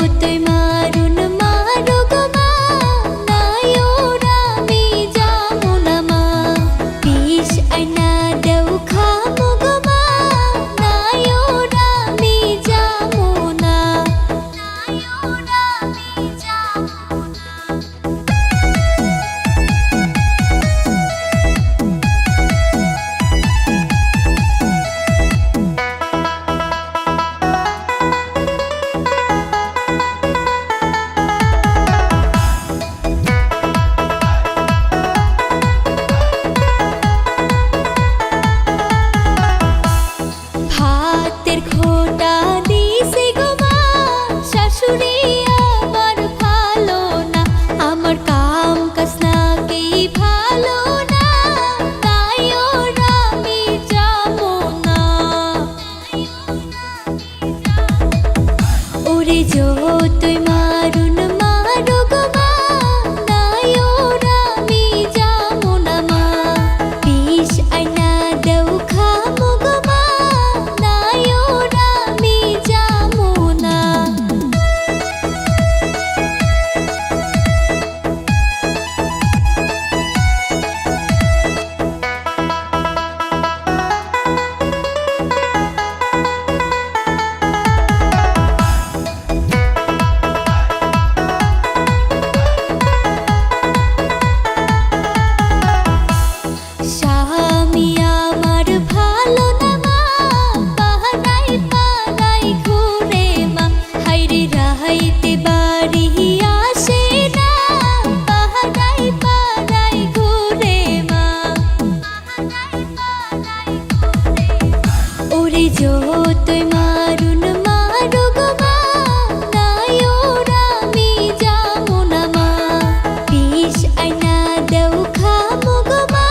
যতই মারুন মারুক মা, নাইওরা আমি যাবো না মা। বিষ আইনা দেও খামো গো মা, নাইওরা আমি যাবো না, নাইওরা আমি যাবো না। ভাতের খোটা দিছে গো মা, শাশুড়ি আমার ভালো না, আমার কাম কাজ নাকি ভালো না, তাই ওরা আমি যাবো না। ওরে যতই মারুন মারুক মা, নাই ওরা আমি যাবো না মা। বিষ আইনা দেও খামো গো মা, নাই ওরা আমি যাবো না। স্বামী আমার ভালো না মা, পাহাড়াই পাহাড়াই ঘুরে মা, হাইরে রাহাইতে বাড়ি আসে না, পাহাড়াই পাহাড়াই ঘুরে মা, পাহাড়াই পাহাড়াই ঘুরে। ওরে যতই মারুন মারুক মা, নাই ওরা আমি যাবো না মা। বিষ আইনা দেও খামো গো মা,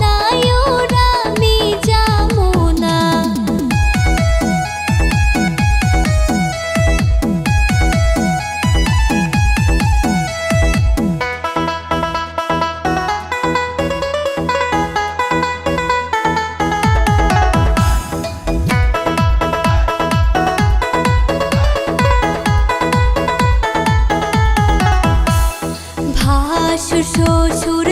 নাই ওরা আমি যাবো না। ভাসুর শ্বশুর